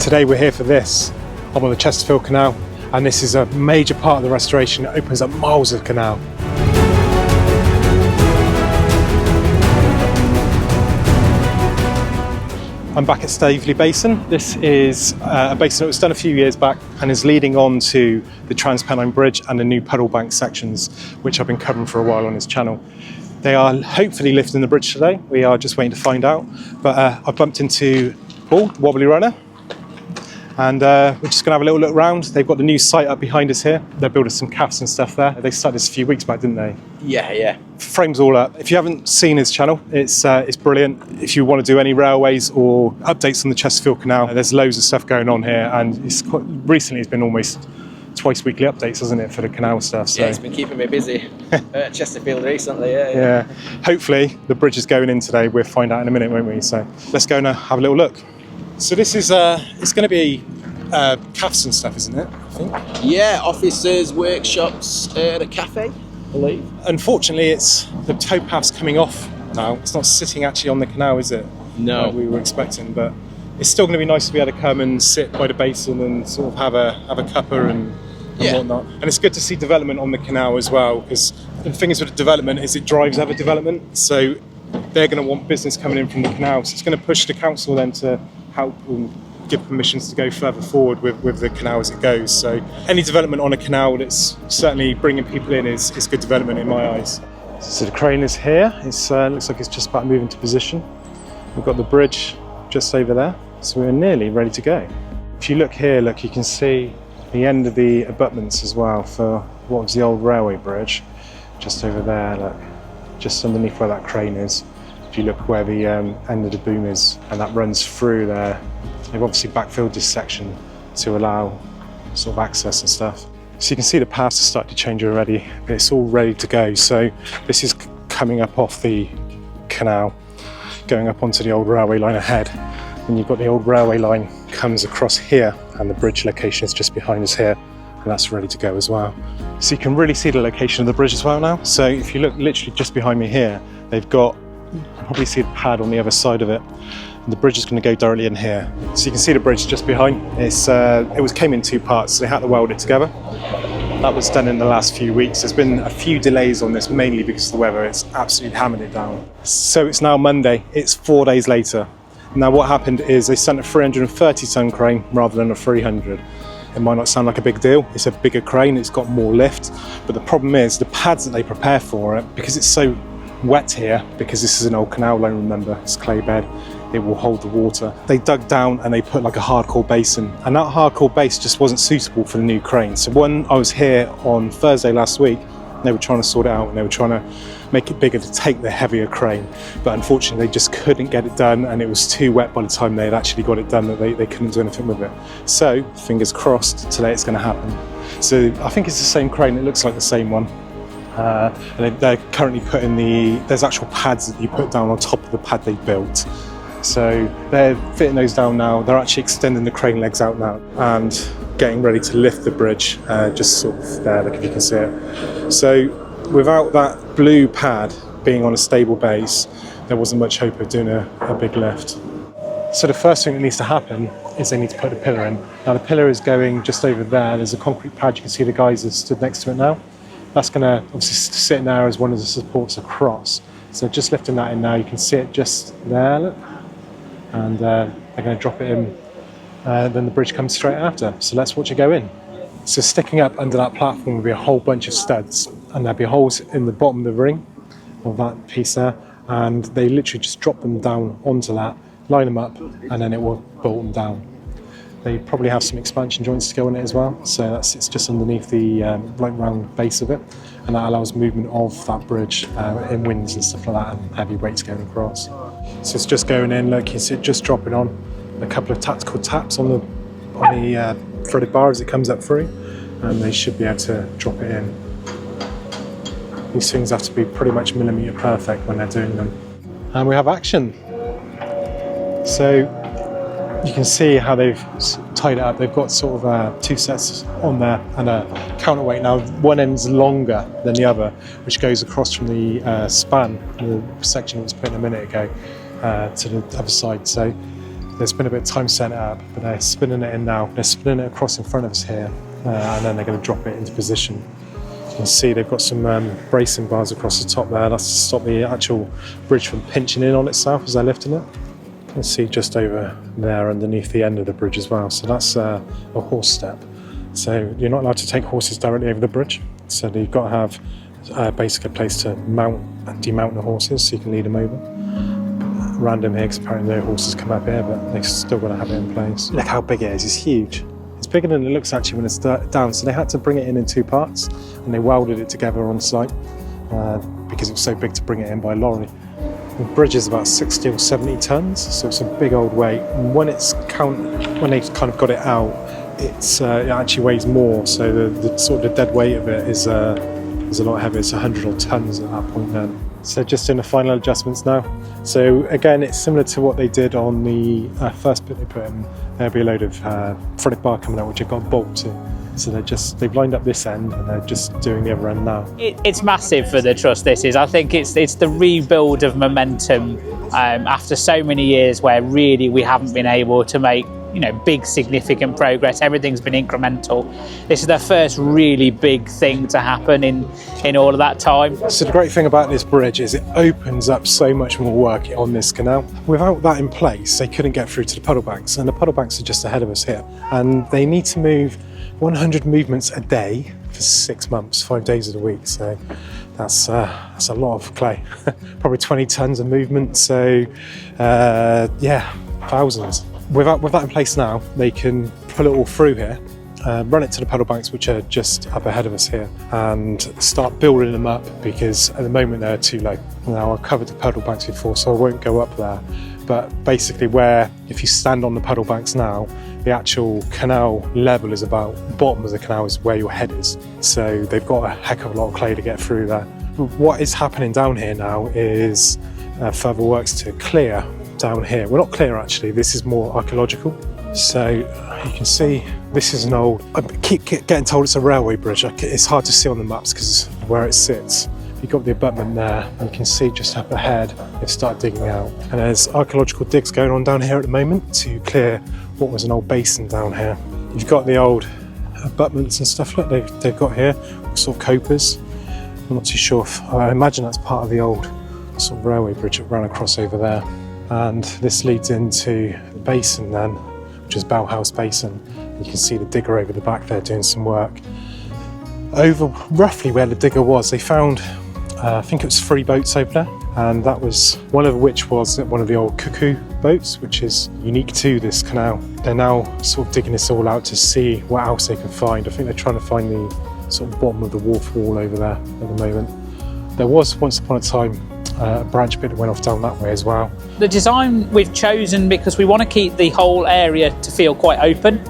Today we're here for this. I'm on the Chesterfield Canal, and this is a major part of the restoration. It opens up miles of canal. I'm back at Staveley Basin. This is a basin that was done a few years back and is leading on to the Trans Pennine Bridge and the new puddle bank sections, which I've been covering for a while on this channel. They are hopefully lifting the bridge today. We are just waiting to find out. But I bumped into Wobbly Runner, and we're just going to have a little look around. They've got the new site up behind us here. They're building some cafes and stuff there. They started this a few weeks back, didn't they? Yeah. Frames all up. If you haven't seen his channel, it's brilliant. If you want to do any railways or updates on the Chesterfield Canal, there's loads of stuff going on here, and recently it's been almost twice weekly updates, hasn't it, for the canal stuff? So. Yeah, it's been keeping me busy at Chesterfield recently. Yeah. Hopefully the bridge is going in today. We'll find out in a minute, won't we? So let's go and have a little look. So this is it's going to be cafes and stuff, isn't it? I think. Yeah, offices, workshops, and a cafe, I believe. Unfortunately, it's the towpath's coming off now. It's not sitting actually on the canal, is it? No. Like we were expecting, but it's still going to be nice to be able to come and sit by the basin and sort of have a cuppa and whatnot. And it's good to see development on the canal as well, because the thing is with development is it drives other development. So they're going to want business coming in from the canal. So it's going to push the council then to help and give permissions to go further forward with the canal as it goes. So any development on a canal that's certainly bringing people in is good development in my eyes. So the crane is here. It looks like it's just about moving to position. We've got the bridge just over there, so we're nearly ready to go. If you look here, you can see the end of the abutments as well for what was the old railway bridge, just over there, look, just underneath where that crane is. If you look where the end of the boom is, and that runs through there, they've obviously backfilled this section to allow sort of access and stuff. So you can see the paths are starting to change already, but it's all ready to go. So this is coming up off the canal, going up onto the old railway line ahead. And you've got the old railway line comes across here, and the bridge location is just behind us here, and that's ready to go as well. So you can really see the location of the bridge as well now. So if you look literally just behind me here, they've got, you can probably see the pad on the other side of it, and the bridge is going to go directly in here. So you can see the bridge just behind. It came in two parts, so they had to weld it together. That was done in the last few weeks. There's been a few delays on this, mainly because of the weather. It's absolutely hammered it down. So it's now Monday. It's 4 days later. Now what happened is they sent a 330-ton crane rather than a 300. It might not sound like a big deal. It's a bigger crane, it's got more lift, but the problem is the pads that they prepare for it, because it's so wet here, because this is an old canal line, remember, it's clay bed, it will hold the water. They dug down and they put like a hardcore basin, and that hardcore base just wasn't suitable for the new crane. So when I was here on Thursday last week, they were trying to sort it out, and they were trying to make it bigger to take the heavier crane, but unfortunately they just couldn't get it done, and it was too wet by the time they had actually got it done that they couldn't do anything with it. So fingers crossed today it's going to happen. So I think it's the same crane, it looks like the same one, and they're currently putting there's actual pads that you put down on top of the pad they built. So they're fitting those down now. They're actually extending the crane legs out now and getting ready to lift the bridge, just sort of there, look if you can see it. So without that blue pad being on a stable base, there wasn't much hope of doing a big lift. So the first thing that needs to happen is they need to put the pillar in. Now the pillar is going just over there. There's a concrete pad, you can see the guys have stood next to it now. That's going to obviously sit in there as one of the supports across. So just lifting that in now, you can see it just there, look. And they're going to drop it in, then the bridge comes straight after. So let's watch it go in. So sticking up under that platform will be a whole bunch of studs, and there'll be holes in the bottom of the ring of that piece there, and they literally just drop them down onto that, line them up, and then it will bolt them down. They probably have some expansion joints to go in it as well, so it's just underneath the right round base of it, and that allows movement of that bridge in winds and stuff like that, and heavy weights going across. So it's just going in, look, you can see it just dropping on, a couple of tactical taps on the threaded bar as it comes up through, and they should be able to drop it in. These things have to be pretty much millimetre perfect when they're doing them. And we have action. So you can see how they've tied it up. They've got sort of two sets on there and a counterweight. Now one end's longer than the other, which goes across from the span, the section that was put in a minute ago, to the other side. So There's been a bit of time set up, but they're spinning it in now. They're spinning it across in front of us here, and then they're going to drop it into position. You can see they've got some bracing bars across the top there. That's to stop the actual bridge from pinching in on itself as they're lifting it. You can see just over there underneath the end of the bridge as well. So that's a horse step. So you're not allowed to take horses directly over the bridge. So you've got to have basically a place to mount and demount the horses so you can lead them over. Random here because apparently no horses come up here, but they've still got to have it in place. Look how big it is, it's huge. It's bigger than it looks actually when it's down, so they had to bring it in 2 parts and they welded it together on site because it was so big to bring it in by lorry. The bridge is about 60 or 70 tons, so it's a big old weight. And when they've kind of got it out, it actually weighs more, so the sort of the dead weight of it is a lot heavier. It's 100 odd tons at that point then. So just doing the final adjustments now. So again, it's similar to what they did on the first bit they put in. There'll be a load of threaded bar coming out, which have got a bolt to. So they've lined up this end and they're just doing the other end now. It's massive for the trust. This is. I think it's the rebuild of momentum after so many years where really we haven't been able to make big significant progress. Everything's been incremental. This is the first really big thing to happen in all of that time. So the great thing about this bridge is it opens up so much more work on this canal. Without that in place, they couldn't get through to the puddle banks, and the puddle banks are just ahead of us here, and they need to move 100 movements a day for 6 months, 5 days of the week. So that's a lot of clay. Probably 20 tons of movement. So yeah, thousands. With that in place now, they can pull it all through here, run it to the puddle banks, which are just up ahead of us here, and start building them up, because at the moment they're too low. Now, I've covered the puddle banks before, so I won't go up there. But basically if you stand on the puddle banks now, the actual canal level is about, the bottom of the canal is where your head is. So they've got a heck of a lot of clay to get through there. What is happening down here now is further works to clear down here. Well, not clear actually, this is more archaeological. So you can see this is an old, I keep getting told it's a railway bridge. It's hard to see on the maps because of where it sits. You've got the abutment there, and you can see just up ahead they've started digging out. And there's archaeological digs going on down here at the moment to clear what was an old basin down here. You've got the old abutments and stuff like they've got here, sort of copers. I'm not too sure I imagine that's part of the old sort of railway bridge that ran across over there. And this leads into the basin then, which is Bellhouse Basin. You can see the digger over the back there doing some work. Over roughly where the digger was, they found, I think it was 3 boats over there, and that was one of which was one of the old cuckoo boats, which is unique to this canal. They're now sort of digging this all out to see what else they can find. I think they're trying to find the sort of bottom of the wharf wall over there at the moment. There was once upon a time a branch bit that went off down that way as well. The design we've chosen because we want to keep the whole area to feel quite open.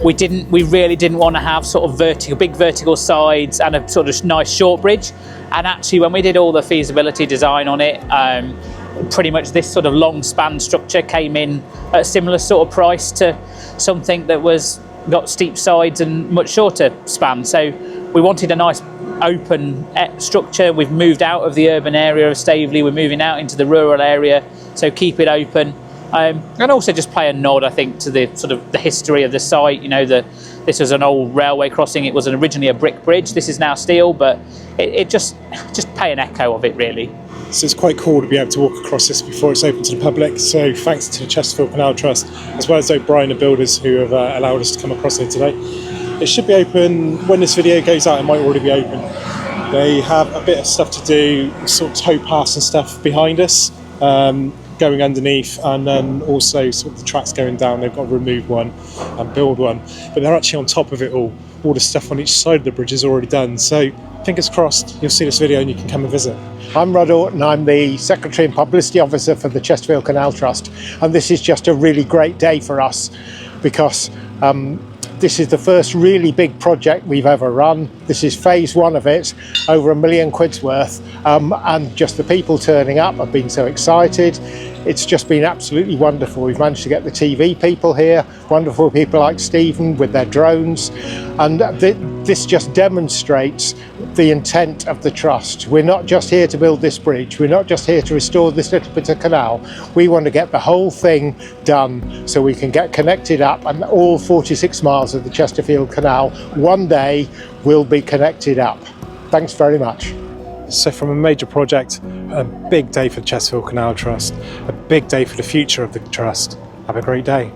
We really didn't want to have sort of big vertical sides and a sort of nice short bridge. And actually, when we did all the feasibility design on it, pretty much this sort of long span structure came in at a similar sort of price to something that got steep sides and much shorter span. So we wanted a nice open structure. We've moved out of the urban area of Staveley, we're moving out into the rural area, so keep it open. And also just play a nod, I think, to the sort of the history of the site. This was an old railway crossing. It was originally a brick bridge. This is now steel, but it just pay an echo of it, really. So it's quite cool to be able to walk across this before it's open to the public. So thanks to the Chesterfield Canal Trust, as well as O'Brien and Builders, who have allowed us to come across here today. It should be open, when this video goes out, it might already be open. They have a bit of stuff to do, sort of towpaths and stuff behind us, going underneath, and then also sort of the tracks going down. They've got to remove one and build one, but they're actually on top of it all. All the stuff on each side of the bridge is already done. So fingers crossed you'll see this video and you can come and visit. I'm Rod Orton, I'm the Secretary and Publicity Officer for the Chesterfield Canal Trust, and this is just a really great day for us because this is the first really big project we've ever run. This is phase 1 of it, over £1 million worth, and just the people turning up have been so excited. It's just been absolutely wonderful. We've managed to get the TV people here, wonderful people like Stephen with their drones, and this just demonstrates the intent of the Trust. We're not just here to build this bridge, we're not just here to restore this little bit of canal, we want to get the whole thing done so we can get connected up, and all 46 miles of the Chesterfield Canal one day will be connected up. Thanks very much. So from a major project, a big day for the Chesterfield Canal Trust, a big day for the future of the Trust. Have a great day.